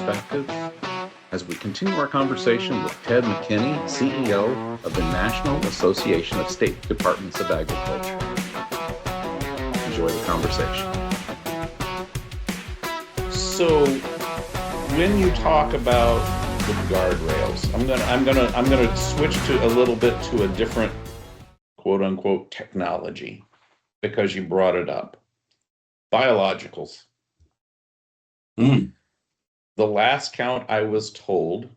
perspective as we continue our conversation with Ted McKinney, CEO of the National Association of State Departments of Agriculture. Enjoy the conversation. So, when you talk about the guardrails, I'm gonna switch to a little bit to a different quote unquote technology because you brought it up. Biologicals. The last count I was told,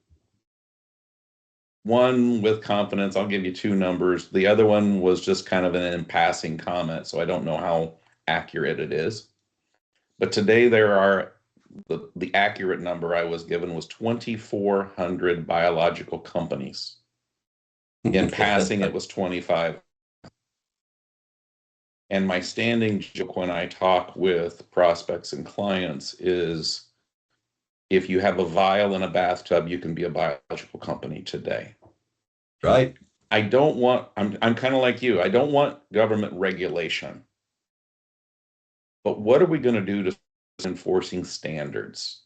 one with confidence, I'll give you two numbers. The other one was just kind of an in passing comment, so I don't know how accurate it is. But today there are, the accurate number I was given was 2,400 biological companies. In passing, it was 25. And my standing joke when I talk with prospects and clients is, if you have a vial in a bathtub, you can be a biological company today. Right. I'm kind of like you. I don't want government regulation. But what are we going to do to enforcing standards?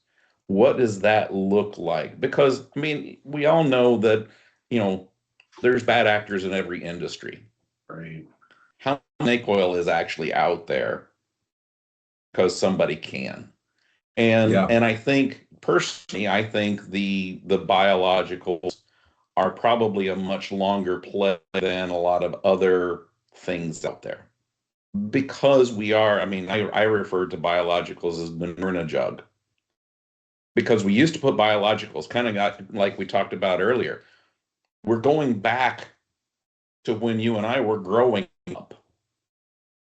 What does that look like? Because, I mean, we all know that, there's bad actors in every industry. Right. How much snake oil is actually out there because somebody can? And I think, personally, I think the biologicals are probably a much longer play than a lot of other things out there. Because I refer to biologicals as manure in a jug. Because we used to put biologicals, kind of got like we talked about earlier. We're going back to when you and I were growing up.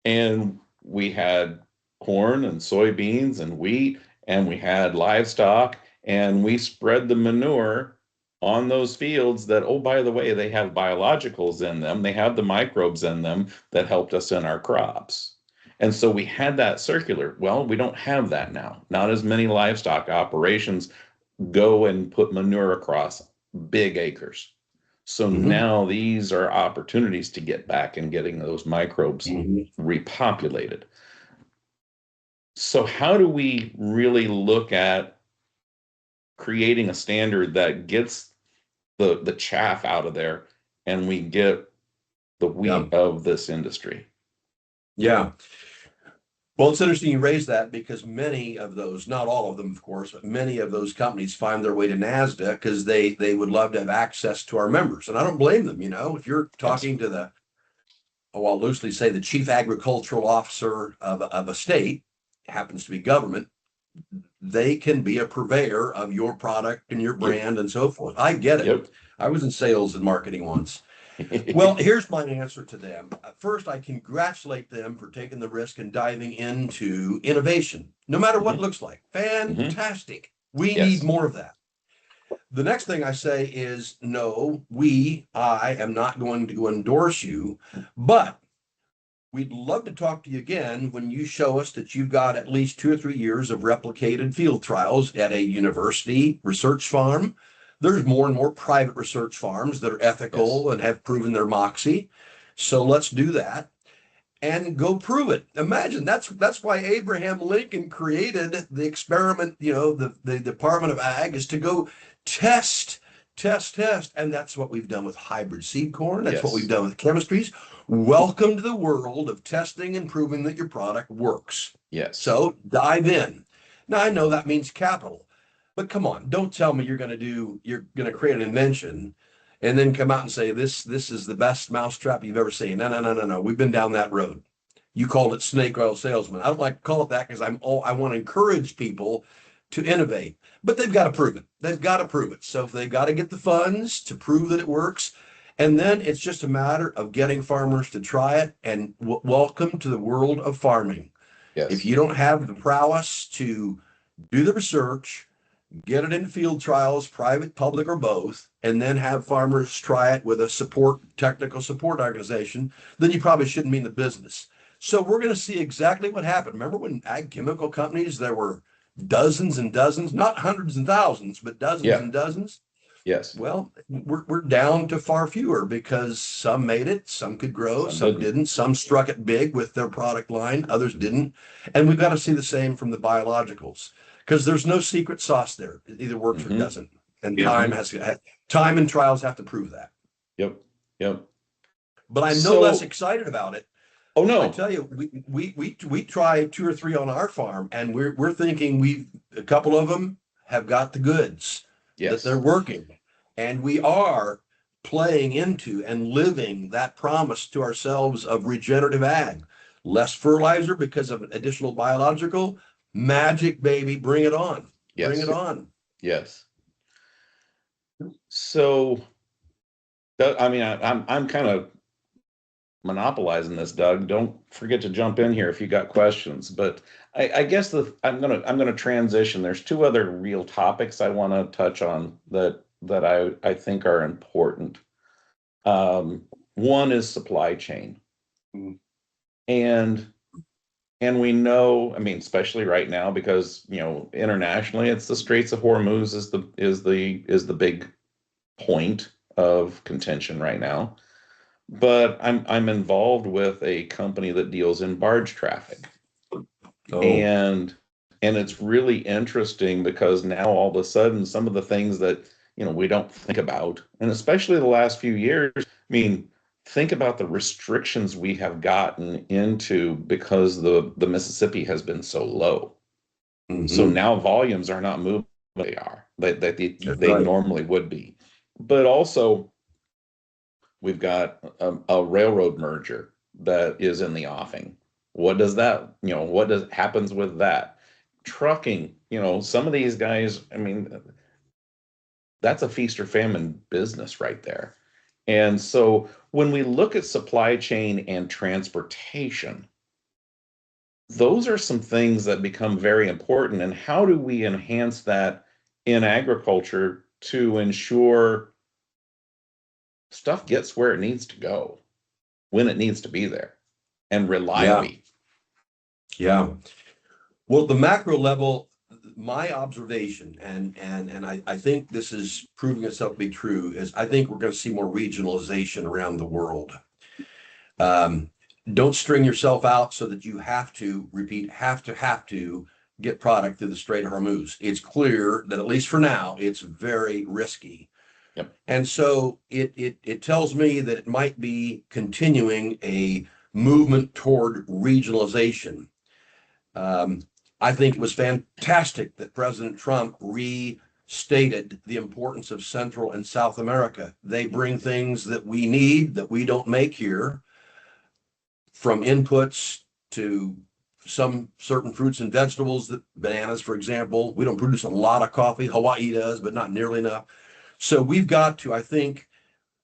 And we had corn and soybeans and wheat, and we had livestock, and we spread the manure on those fields that, oh, by the way, they have biologicals in them. They have the microbes in them that helped us in our crops. And so we had that circular. Well, we don't have that now. Not as many livestock operations go and put manure across big acres. So now these are opportunities to get back and getting those microbes repopulated. So how do we really look at creating a standard that gets the chaff out of there and we get the wheat of this industry? Yeah. Well, it's interesting you raise that because many of those, not all of them, of course, but many of those companies find their way to NASDA because they would love to have access to our members. And I don't blame them. If you're talking to I'll loosely say the chief agricultural officer of a state, happens to be government, they can be a purveyor of your product and your brand and so forth. I get it. I was in sales and marketing once. Well, here's my answer to them. First, I congratulate them for taking the risk and diving into innovation, no matter what it looks like. Fantastic. We need more of that. The next thing I say is, no, I am not going to endorse you, but we'd love to talk to you again when you show us that you've got at least 2 or 3 years of replicated field trials at a university research farm. There's more and more private research farms that are ethical and have proven their moxie. So let's do that and go prove it. Imagine that's why Abraham Lincoln created the experiment, the Department of Ag is to go test. And that's what we've done with hybrid seed corn. That's what we've done with chemistries. Welcome to the world of testing and proving that your product works. Yes. So dive in. Now, I know that means capital, but come on, don't tell me you're going to create an invention and then come out and say, this is the best mousetrap you've ever seen. No. We've been down that road. You called it snake oil salesman. I don't like to call it that because I want to encourage people to innovate, but they've got to prove it. They've got to prove it. So if they've got to get the funds to prove that it works, and then it's just a matter of getting farmers to try it. And welcome to the world of farming. Yes. If you don't have the prowess to do the research, get it in field trials, private, public, or both, and then have farmers try it with a technical support organization, then you probably shouldn't be in the business. So we're going to see exactly what happened. Remember when ag chemical companies, there were dozens and dozens, not hundreds and thousands, but dozens and dozens? Yes. Well, we're down to far fewer because some made it, some could grow, some didn't. Some struck it big with their product line, others didn't. And we've got to see the same from the biologicals. because there's no secret sauce there. It either works or Mm-hmm. doesn't. And Mm-hmm. time and trials have to prove that. Yep. Yep. But I'm no less So, excited about it. oh I no. tell you, we try 2 or 3 on our farm, and we're thinking a couple of them have got the goods, that they're Yes. working, and we are playing into and living that promise to ourselves of regenerative ag. Less fertilizer because of additional biological magic, baby. Bring it on. Bring it Yes. on. Yes. So, I mean, I'm kind of monopolizing this, Doug. Don't forget to jump in here if you got questions. But I guess I'm gonna transition. There's two other real topics I want to touch on that I think are important. One is supply chain, Mm. and we know, I mean, especially right now, because internationally, it's the Straits of Hormuz is the big point of contention right now. But I'm involved with a company that deals in barge traffic. Oh, And it's really interesting because now all of a sudden some of the things that we don't think about, and especially the last few years, I mean, think about the restrictions we have gotten into because the Mississippi has been so low. So mm-hmm. now volumes are not moving they are that That's they right. normally would be. But also we've got a railroad merger that is in the offing. What does that, what does happens with that? Trucking, some of these guys, I mean, that's a feast or famine business right there. And so when we look at supply chain and transportation, those are some things that become very important. And how do we enhance that in agriculture to ensure stuff gets where it needs to go when it needs to be there and Yeah. reliably? Yeah. Well, the macro level, my observation, and I think this is proving itself to be true, is I think we're going to see more regionalization around the world. Um, don't string yourself out so that you have to repeat, have to get product through the Strait of Hormuz. It's clear that at least for now, it's very risky. Yep. And so it tells me that it might be continuing a movement toward regionalization. Um, I think it was fantastic that President Trump restated the importance of Central and South America. They bring things that we need that we don't make here, from inputs to some certain fruits and vegetables, that bananas, for example. We don't produce a lot of coffee. Hawaii does, but not nearly enough. So we've got to, I think,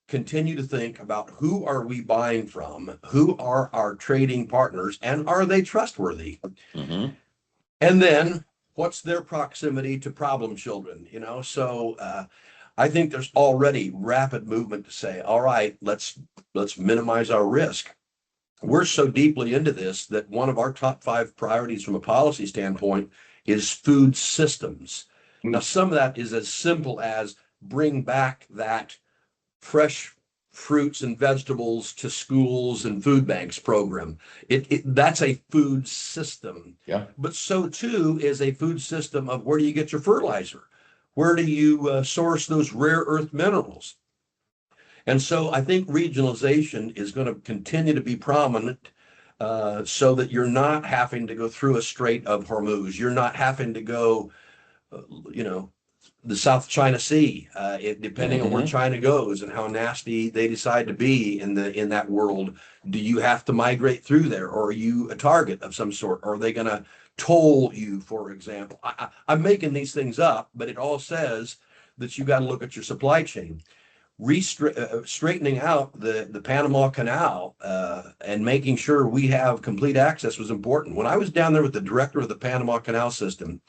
continue to think about who are we buying from, who are our trading partners, and are they trustworthy? Mm-hmm. And then what's their proximity to problem children? So I think there's already rapid movement to say, all right, let's minimize our risk. We're so deeply into this that one of our top 5 priorities from a policy standpoint is food systems. Now, some of that is as simple as bring back that fresh fruits and vegetables to schools and food banks program. That's a food system. Yeah. But so too is a food system of where do you get your fertilizer? Where do you source those rare earth minerals? And so I think regionalization is going to continue to be prominent, so that you're not having to go through a Strait of Hormuz. You're not having to go, uh, you know, the South China Sea, depending on where Mm-hmm. China goes and how nasty they decide to be in that world. Do you have to migrate through there, or are you a target of some sort? Or are they going to toll you, for example? I'm making these things up, but it all says that you got to look at your supply chain. Straightening out the Panama Canal, and making sure we have complete access was important. When I was down there with the director of the Panama Canal system,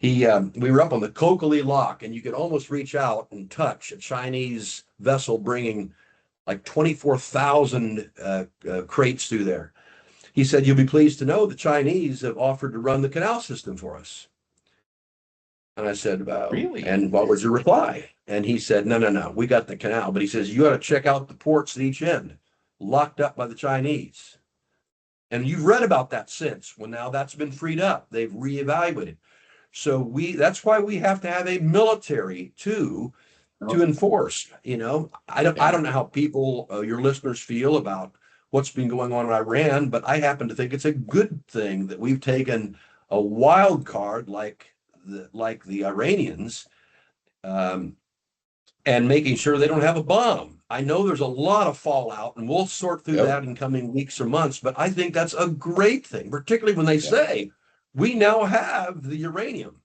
we were up on the Kokali Lock, and you could almost reach out and touch a Chinese vessel bringing like 24,000 crates through there. He said, "You'll be pleased to know the Chinese have offered to run the canal system for us." And I said, Really? "And what was your reply?" And he said, "No, no, no, we got the canal." But he says, "You got to check out the ports at each end, locked up by the Chinese." And you've read about that since, when now that's been freed up. They've reevaluated. So that's why we have to have a military too, to enforce. I don't know how people, your listeners, feel about what's been going on in Iran, but I happen to think it's a good thing that we've taken a wild card like the Iranians, um, and making sure they don't have a bomb. I know there's a lot of fallout, and we'll sort through that in coming weeks or months, but I think that's a great thing, particularly when they say we now have the uranium.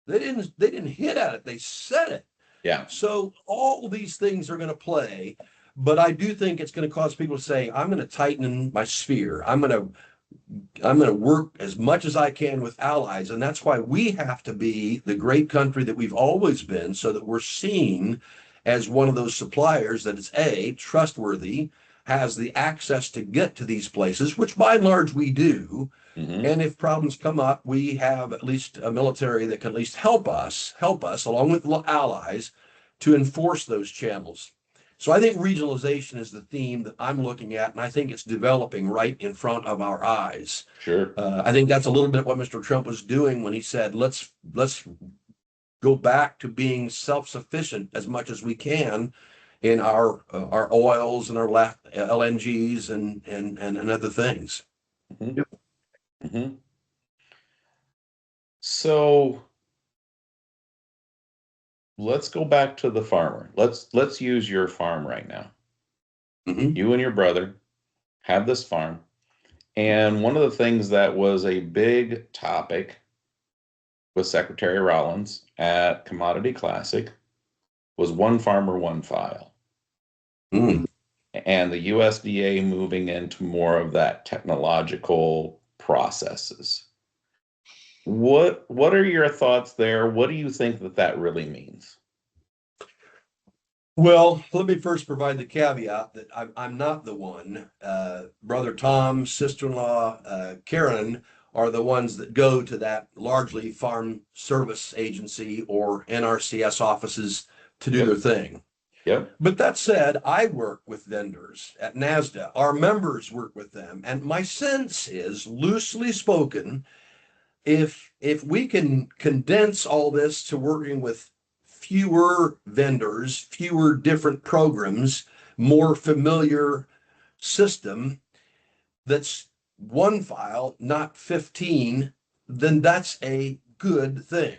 They didn't hit at it, they said it. Yeah. So all these things are going to play, but I do think it's going to cause people to say, I'm going to tighten my sphere. I'm going to work as much as I can with allies. And that's why we have to be the great country that we've always been, so that we're seen as one of those suppliers that is trustworthy, has the access to get to these places, which by and large we do. Mm-hmm. And if problems come up, we have at least a military that can at least help us along with allies to enforce those channels. So I think regionalization is the theme that I'm looking at, and I think it's developing right in front of our eyes. Sure. I think that's a little bit what Mr. Trump was doing when he said, let's go back to being self-sufficient as much as we can in our oils and our LNGs and other things. Mm-hmm. Yep. Mm-hmm. So let's go back to the farmer. Let's use your farm right now. Mm-hmm. You and your brother have this farm. And one of the things that was a big topic with Secretary Rollins at Commodity Classic was one farmer, one file. Mm. And the USDA moving into more of that technological processes. What are your thoughts there? What do you think that really means? Well, let me first provide the caveat that I'm not the one. Brother Tom, sister-in-law Karen are the ones that go to that largely Farm Service Agency or NRCS offices to do their thing. Yep. But that said, I work with vendors at NASDA. Our members work with them. And my sense is, loosely spoken, if we can condense all this to working with fewer vendors, fewer different programs, more familiar system that's one file, not 15, then that's a good thing.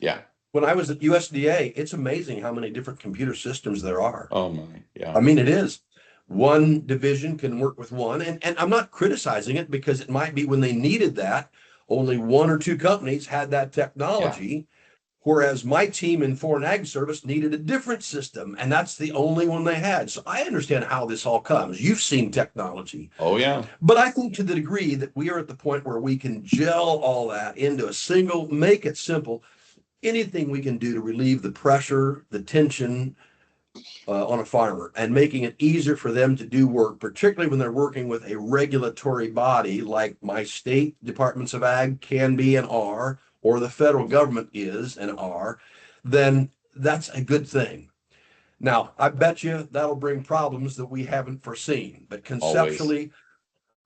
Yeah. When I was at USDA, it's amazing how many different computer systems there are. Oh my, yeah. I mean, it is. One division can work with one, and I'm not criticizing it, because it might be when they needed that, only one or two companies had that technology. Whereas my team in Foreign Ag Service needed a different system, and that's the only one they had. So I understand how this all comes. You've seen technology. Oh, yeah. But I think to the degree that we are at the point where we can gel all that into a single, make it simple, anything we can do to relieve the pressure, the tension on a farmer, and making it easier for them to do work, particularly when they're working with a regulatory body like my state departments of ag can be and are, or the federal government is and are, then that's a good thing. Now, I bet you that'll bring problems that we haven't foreseen, but conceptually,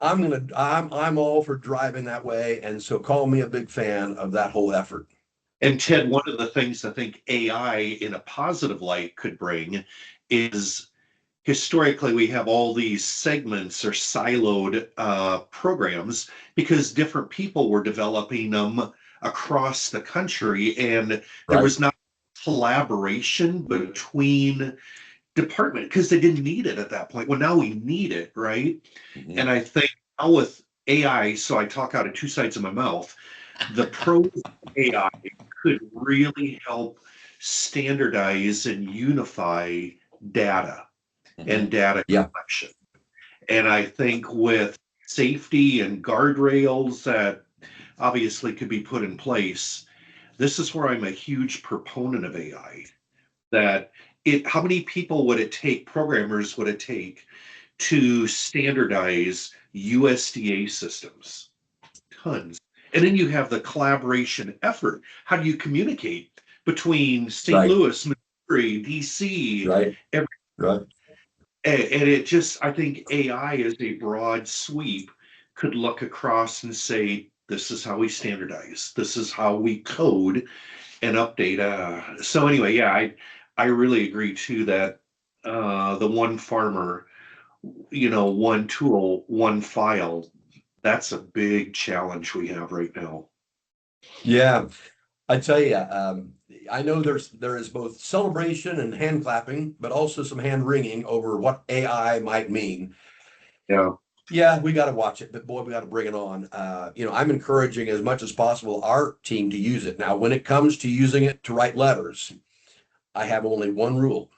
always. I'm all for driving that way, and so call me a big fan of that whole effort. And Ted, one of the things I think AI in a positive light could bring is, historically we have all these segments or siloed programs because different people were developing them across the country, and there was not collaboration between department because they didn't need it at that point. Well, now we need it, right? Mm-hmm. And I think now with AI, so I talk out of two sides of my mouth, the pros of AI could really help standardize and unify data and data collection. And I think with safety and guardrails that obviously could be put in place, this is where I'm a huge proponent of AI. That how many people would it take, programmers would it take to standardize USDA systems? Tons. And then you have the collaboration effort. How do you communicate between St. Louis, Missouri, DC, Right. And it just, I think AI as a broad sweep could look across and say, This is how we standardize. This is how we code and update. So anyway, yeah, I really agree too that the one farmer, one tool, one file, that's a big challenge we have right now. Yeah, I tell you, I know there is both celebration and hand clapping, but also some hand wringing over what AI might mean. Yeah. Yeah, we got to watch it, but boy, we got to bring it on. I'm encouraging as much as possible our team to use it. Now, when it comes to using it to write letters, I have only one rule.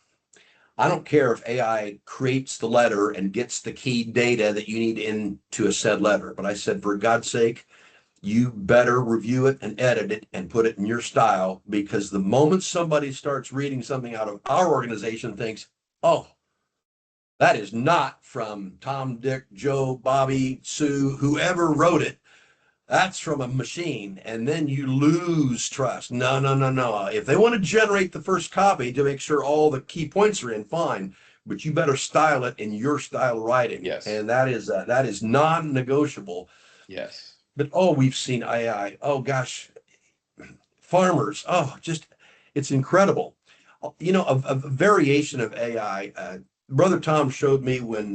I don't care if AI creates the letter and gets the key data that you need into a said letter, but I said, for God's sake, you better review it and edit it and put it in your style, because the moment somebody starts reading something out of our organization thinks, oh, that is not from Tom, Dick, Joe, Bobby, Sue, whoever wrote it. That's from a machine. And then you lose trust. No, no, no, no. If they want to generate the first copy to make sure all the key points are in, fine. But you better style it in your style of writing. Yes. And that is non-negotiable. Yes. But we've seen AI. Oh gosh, farmers. Oh, just it's incredible. A variation of AI. Brother Tom showed me when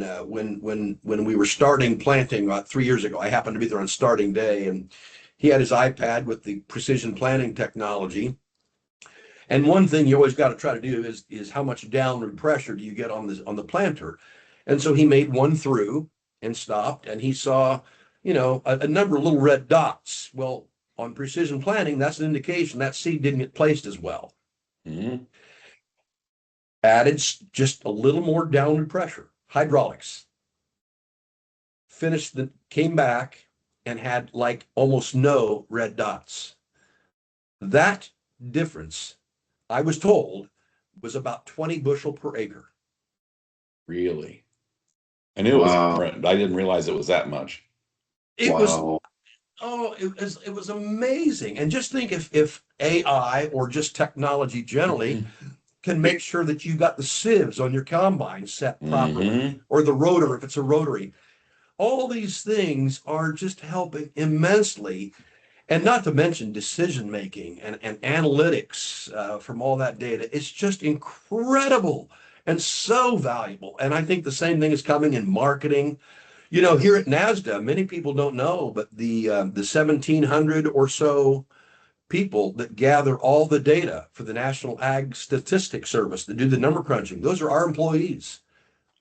we were starting planting about 3 years ago. I happened to be there on starting day, and he had his iPad with the precision planting technology. And one thing you always got to try to do is how much downward pressure do you get on the planter? And so he made one through and stopped, and he saw, a number of little red dots. Well, on precision planting, that's an indication that seed didn't get placed as well. Mm-hmm. Added just a little more downward pressure, hydraulics. Came back and had like almost no red dots. That difference, I was told, was about 20 bushel per acre. Really? I knew it was different. I didn't realize it was that much. It was it was amazing. And just think if AI or just technology generally can make sure that you got the sieves on your combine set properly, or the rotor if it's a rotary. All these things are just helping immensely. And not to mention decision making and analytics from all that data. It's just incredible and so valuable. And I think the same thing is coming in marketing. Here at NASDA, many people don't know, but the 1,700 or so people that gather all the data for the National Ag Statistics Service that do the number crunching, those are our employees.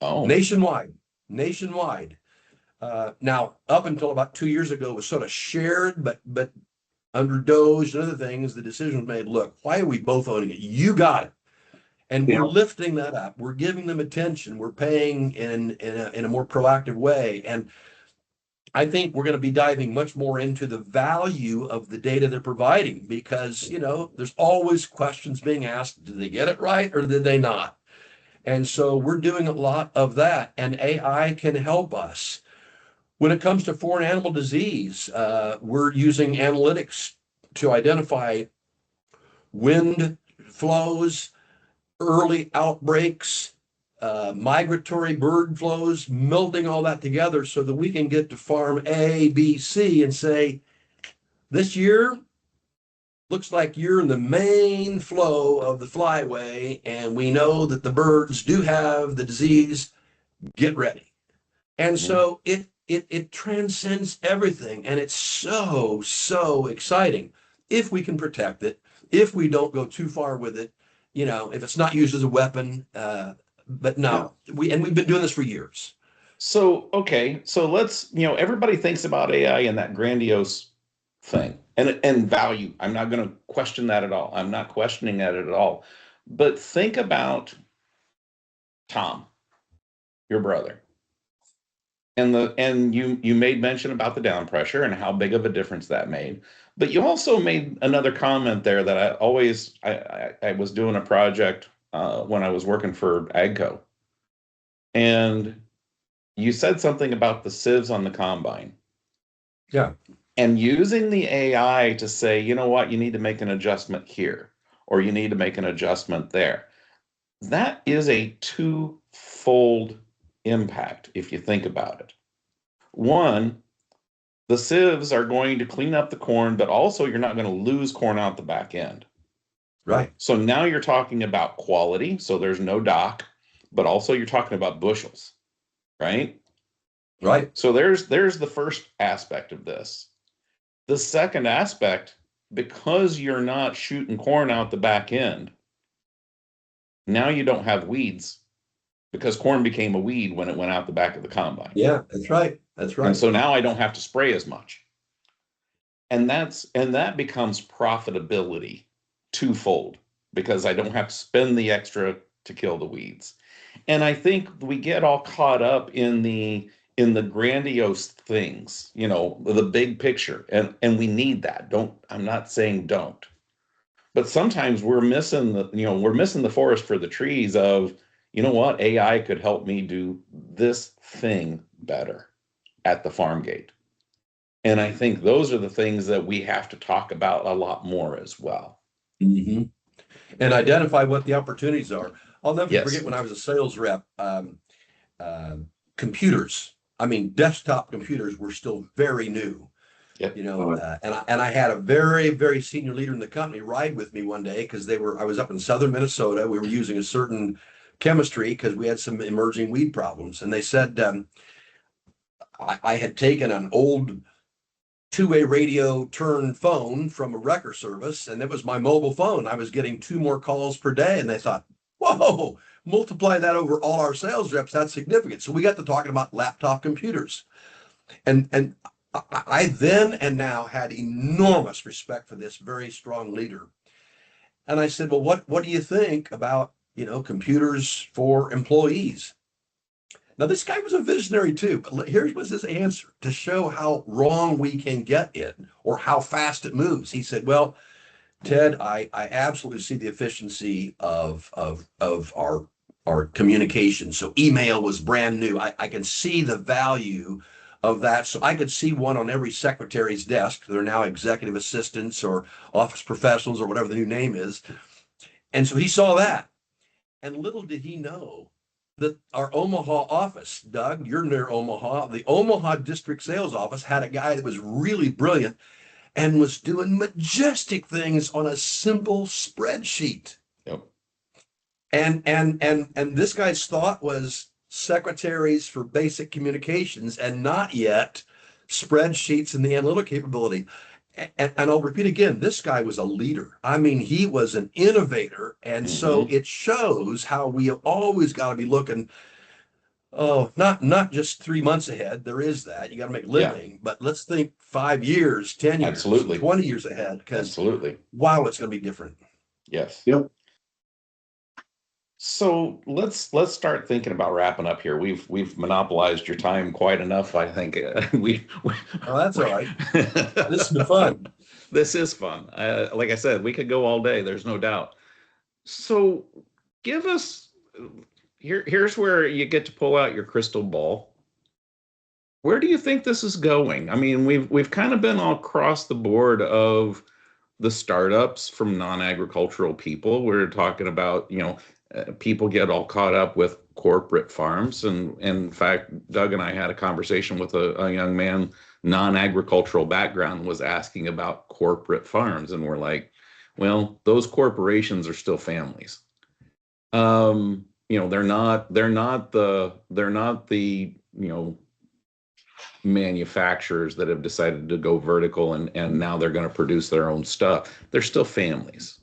Oh, nationwide. Now, up until about 2 years ago, it was sort of shared, but under Doge and other things, the decision was made, look, why are we both owning it? You got it. And we're lifting that up. We're giving them attention. We're paying in a more proactive way. And I think we're going to be diving much more into the value of the data they're providing, because, there's always questions being asked. Did they get it right or did they not? And so we're doing a lot of that, and AI can help us. When it comes to foreign animal disease, we're using analytics to identify wind flows, early outbreaks, migratory bird flows, melding all that together so that we can get to farm A, B, C and say, this year looks like you're in the main flow of the flyway, and we know that the birds do have the disease. Get ready. And so it transcends everything, and it's so exciting if we can protect it, if we don't go too far with it, if it's not used as a weapon. But no, we've been doing this for years. So let's, everybody thinks about AI and that grandiose thing and value. I'm not going to question that at all. I'm not questioning that at all. But think about Tom, your brother. And you made mention about the down pressure and how big of a difference that made. But you also made another comment there that I was doing a project when I was working for AGCO. And you said something about the sieves on the combine. Yeah. And using the AI to say, you know what, you need to make an adjustment here, or you need to make an adjustment there. That is a twofold impact if you think about it. One, The sieves are going to clean up the corn, but also you're not going to lose corn out the back end. Right. So now you're talking about quality. So there's no dock, but also you're talking about bushels, right? Right. So there's the first aspect of this. The second aspect, because you're not shooting corn out the back end, now you don't have weeds because corn became a weed when it went out the back of the combine. Yeah, that's right. That's right. And so now I don't have to spray as much. And that becomes profitability twofold because I don't have to spend the extra to kill the weeds. And I think we get all caught up in the grandiose things, the big picture. And we need that. I'm not saying don't. But sometimes we're missing the forest for the trees of, you know what, AI could help me do this thing better at the farm gate. And I think those are the things that we have to talk about a lot more as well. Mm-hmm. And identify what the opportunities are. I'll never forget when I was a sales rep, computers, desktop computers were still very new. Yep. And I had a very, very senior leader in the company ride with me one day because I was up in southern Minnesota. We were using a certain chemistry because we had some emerging weed problems. And they said, I had taken an old two-way radio turn phone from a wrecker service, and it was my mobile phone. I was getting 2 more calls per day, and they thought, whoa, multiply that over all our sales reps, that's significant. So we got to talking about laptop computers. And I then and now had enormous respect for this very strong leader. And I said, well, what do you think about, computers for employees? Now, this guy was a visionary too, but here was his answer to show how wrong we can get it or how fast it moves. He said, well, Ted, I absolutely see the efficiency of our communication. So email was brand new. I can see the value of that. So I could see one on every secretary's desk. They're now executive assistants or office professionals or whatever the new name is. And so he saw that. And little did he know that our Omaha office, Doug, you're near Omaha, the Omaha district sales office had a guy that was really brilliant and was doing majestic things on a simple spreadsheet. Yep. And this guy's thought was secretaries for basic communications and not yet spreadsheets and the analytical capability. And I'll repeat again, this guy was a leader. He was an innovator. And so it shows how we have always got to be looking, not just 3 months ahead. There is that. You got to make a living, but let's think 5 years, 10 years, absolutely, 20 years ahead. Because absolutely, wow, it's going to be different. Yes. Yep. So let's start thinking about wrapping up here. We've monopolized your time quite enough, I think. Oh, that's all right. This has been fun. This is fun. Like I said, we could go all day. There's no doubt. So give us here's where you get to pull out your crystal ball. Where do you think this is going? We've kind of been all across the board of the startups from non-agricultural people. We're talking about, people get all caught up with corporate farms. And in fact, Doug and I had a conversation with a young man, non-agricultural background, was asking about corporate farms. And we're like, well, those corporations are still families. They're not the manufacturers that have decided to go vertical and now they're going to produce their own stuff. They're still families.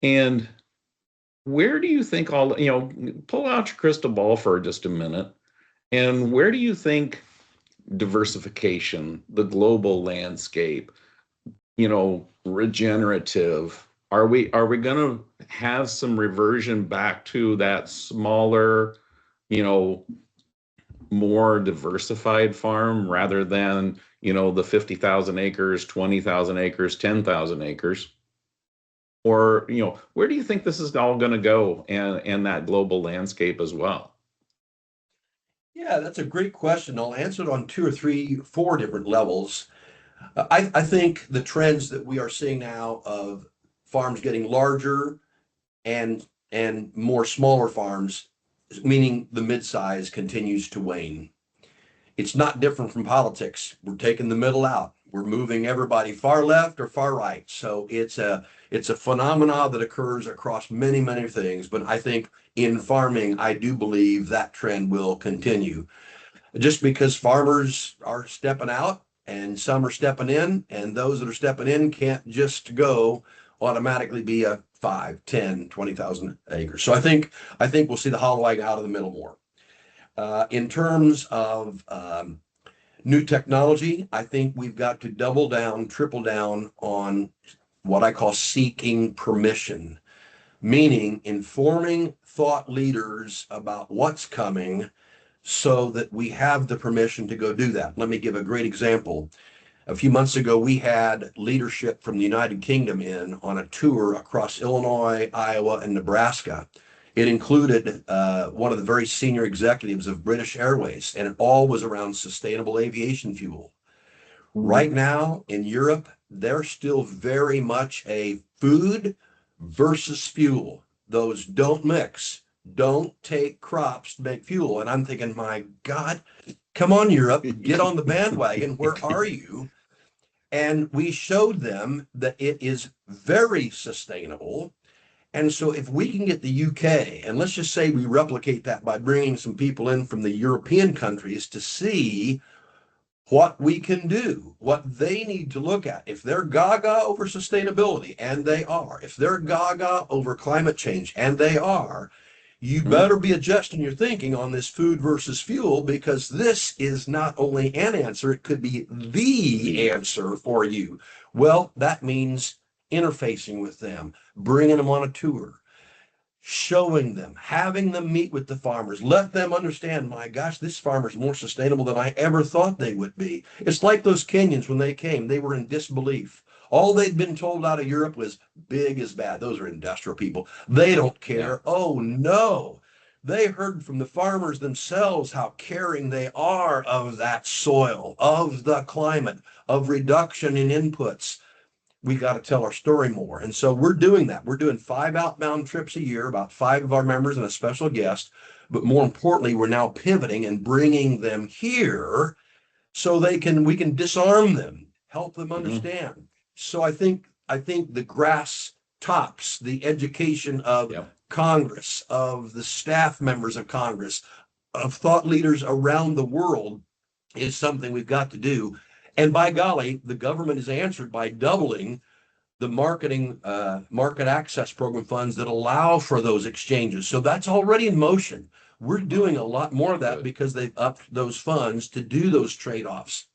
And where do you think pull out your crystal ball for just a minute, and where do you think diversification, the global landscape, regenerative, are we going to have some reversion back to that smaller, more diversified farm rather than, the 50,000 acres, 20,000 acres, 10,000 acres? Or, where do you think this is all going to go and that global landscape as well? Yeah, that's a great question. I'll answer it on 2 or 3, 4 different levels. I think the trends that we are seeing now of farms getting larger and more smaller farms, meaning the mid-size, continues to wane. It's not different from politics. We're taking the middle out. We're moving everybody far left or far right. So it's a phenomena that occurs across many, many things. But I think in farming, I do believe that trend will continue. Just because farmers are stepping out and some are stepping in, and those that are stepping in can't just go automatically be a 5, 10, 20,000 acres. So I think we'll see the hollowing out of the middle more. In terms of new technology, I think we've got to double down, triple down on what I call seeking permission, meaning informing thought leaders about what's coming so that we have the permission to go do that. Let me give a great example. A few months ago, we had leadership from the United Kingdom in on a tour across Illinois, Iowa, and Nebraska. It included one of the very senior executives of British Airways, and it all was around sustainable aviation fuel. Right now in Europe, they're still very much a food versus fuel. Those don't mix. Don't take crops to make fuel. And I'm thinking, my God, come on, Europe, get on the bandwagon. Where are you? And we showed them that it is very sustainable. And so if we can get the UK, and let's just say we replicate that by bringing some people in from the European countries to see what we can do, what they need to look at. If they're gaga over sustainability, and they are, if they're gaga over climate change, and they are, you better be adjusting your thinking on this food versus fuel, because this is not only an answer, it could be the answer for you. Well, that means interfacing with them, bringing them on a tour, showing them, having them meet with the farmers, let them understand, my gosh, this farmer's more sustainable than I ever thought they would be. It's like those Kenyans when they came, they were in disbelief. All they'd been told out of Europe was big is bad. Those are industrial people. They don't care. Yeah. Oh, no. They heard from the farmers themselves how caring they are of that soil, of the climate, of reduction in inputs. We got to tell our story more. And so we're doing that. We're doing 5 outbound trips a year, about 5 of our members and a special guest. But more importantly, we're now pivoting and bringing them here so we can disarm them, help them understand. So I think the grass tops, the education of Congress, of the staff members of Congress, of thought leaders around the world is something we've got to do. And by golly, the government is answered by doubling the market access program funds that allow for those exchanges. So that's already in motion. We're doing a lot more of that because they've upped those funds to do those trade-offs.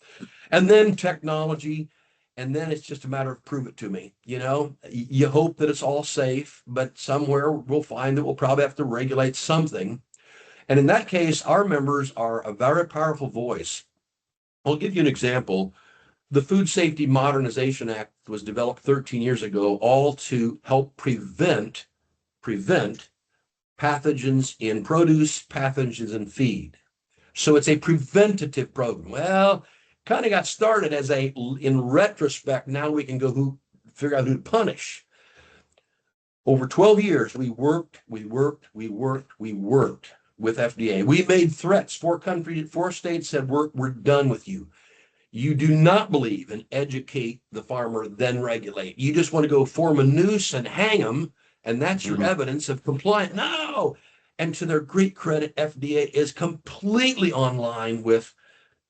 And then technology, and then it's just a matter of prove it to me. You know, you hope that it's all safe, but somewhere we'll find that we'll probably have to regulate something. And in that case, our members are a very powerful voice. I'll give you an example. The Food Safety Modernization Act was developed 13 years ago, all to help prevent pathogens in produce, pathogens in feed. So it's a preventative program. Well, kind of got started as in retrospect, now we can figure out who to punish. Over 12 years, we worked with FDA. We made threats. 4 states said, we're done with you. You do not believe in educate the farmer, then regulate. You just want to go form a noose and hang them, and that's your evidence of compliance. No! And to their great credit, FDA is completely online with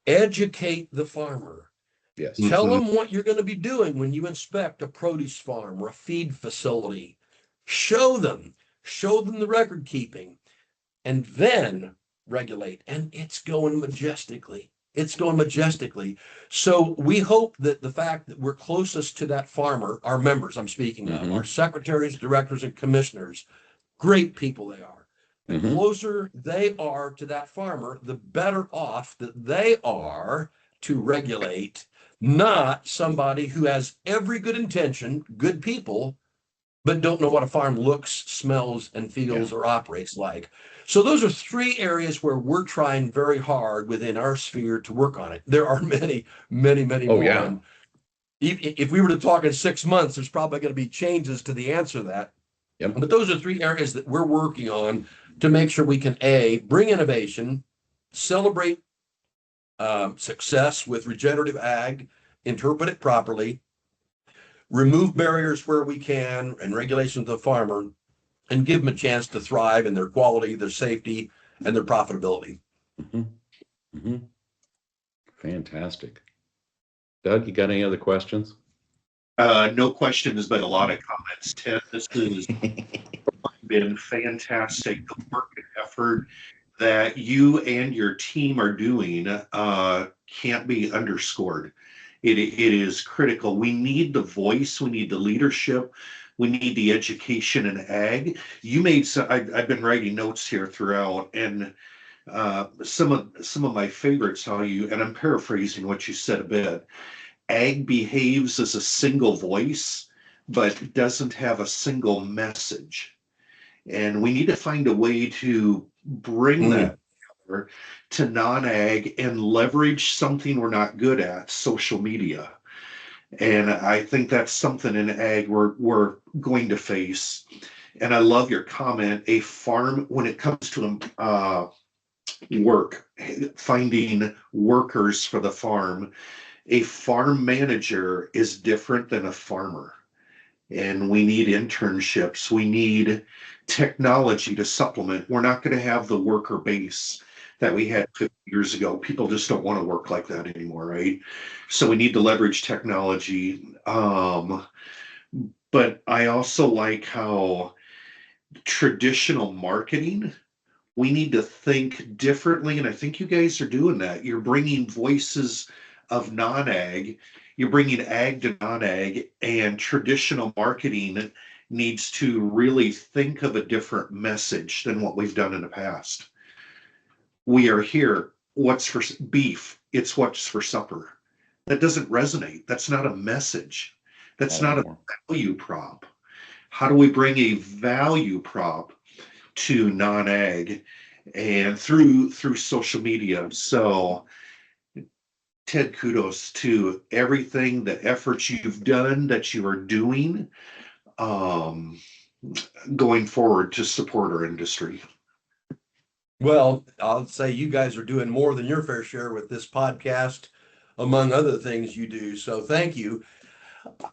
educate the farmer. Yes. Tell them what you're going to be doing when you inspect a produce farm or a feed facility. Show them the record keeping, and then regulate. And it's going majestically. So we hope that the fact that we're closest to that farmer, our members I'm speaking of, our secretaries, directors, and commissioners, great people they are. The closer they are to that farmer, the better off that they are to regulate, not somebody who has every good intention, good people, but don't know what a farm looks, smells, and feels or operates like. So those are 3 areas where we're trying very hard within our sphere to work on it. There are many, many, many more. Yeah. If we were to talk in 6 months, there's probably going to be changes to the answer to that. Yep. But those are 3 areas that we're working on to make sure we can, A, bring innovation, celebrate success with regenerative ag, interpret it properly, remove barriers where we can and regulations of the farmer, and give them a chance to thrive in their quality, their safety, and their profitability. Mm-hmm. Mm-hmm. Fantastic. Doug, you got any other questions? No questions, but a lot of comments. Ted, this has been fantastic. The work and effort that you and your team are doing can't be underscored. It is critical. We need the voice. We need the leadership. We need the education in ag. You made some. I've been writing notes here throughout, and some of my favorites. How you, and I'm paraphrasing what you said a bit. Ag behaves as a single voice, but doesn't have a single message. And we need to find a way to bring that together to non-ag and leverage something we're not good at, social media. And I think that's something in ag we're going to face. And I love your comment, a farm, when it comes to work, finding workers for the farm, a farm manager is different than a farmer. And we need internships. We need technology to supplement. We're not going to have the worker base that we had 50 years ago. People just don't want to work like that anymore, right? So we need to leverage technology. But I also like how traditional marketing, we need to think differently. And I think you guys are doing that. You're bringing voices of non-ag, you're bringing ag to non-ag, and traditional marketing needs to really think of a different message than what we've done in the past. We are here. What's for beef? It's what's for supper. That doesn't resonate. That's not a message. That's not a value prop. How do we bring a value prop to non-ag and through social media? So Ted, kudos to everything, the efforts you've done, that you are doing going forward to support our industry. Well, I'll say you guys are doing more than your fair share with this podcast, among other things you do. So thank you.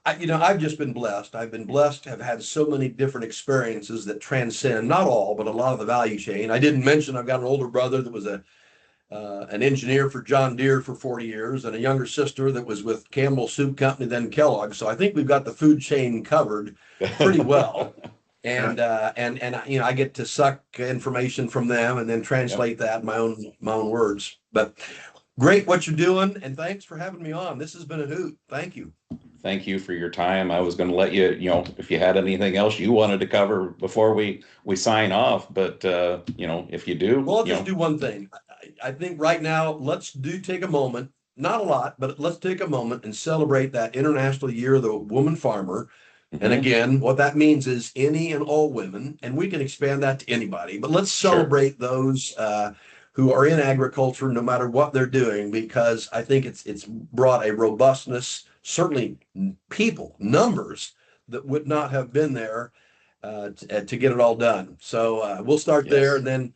I've just been blessed. I've been blessed to have had so many different experiences that transcend, not all, but a lot of the value chain. I didn't mention I've got an older brother that was an engineer for John Deere for 40 years, and a younger sister that was with Campbell Soup Company, then Kellogg. So I think we've got the food chain covered pretty well. And I get to suck information from them and then translate that in my own words. But great what you're doing, and thanks for having me on. This has been a hoot. Thank you. Thank you for your time. I was going to let you, if you had anything else you wanted to cover before we sign off, but if you do, well, I'll just do one thing. I think right now, let's take a moment, not a lot, but let's take a moment and celebrate that International Year of the Woman Farmer. Mm-hmm. And again, what that means is any and all women, and we can expand that to anybody, but let's celebrate those who are in agriculture, no matter what they're doing, because I think it's brought a robustness, certainly numbers that would not have been there to get it all done. So we'll start there, and then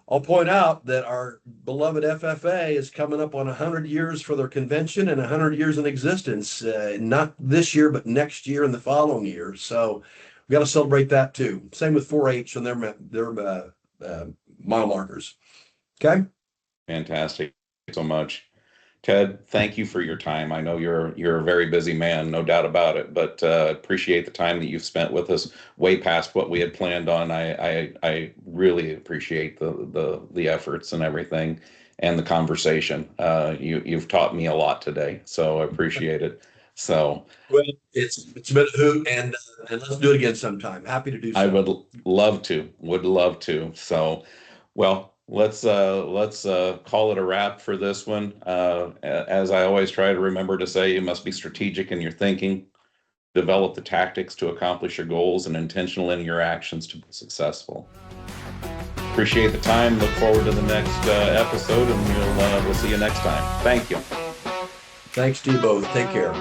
I'll point out that our beloved FFA is coming up on 100 years for their convention and 100 years in existence, not this year, but next year and the following year. So we got to celebrate that too. Same with 4-H and their mile markers. Okay. Fantastic. Thank you so much. Ted, thank you for your time. I know you're a very busy man, no doubt about it, but appreciate the time that you've spent with us way past what we had planned on. I really appreciate the efforts and everything and the conversation. You've taught me a lot today, so I appreciate it. So well, it's been a hoot, and let's do it again sometime. Happy to do so. I would love to. So, well, let's call it a wrap for this one. As I always try to remember to say, you must be strategic in your thinking, develop the tactics to accomplish your goals, and intentional in your actions to be successful. Appreciate the time. Look forward to the next episode, and we'll see you next time. Thank you. Thanks to you both. Take care.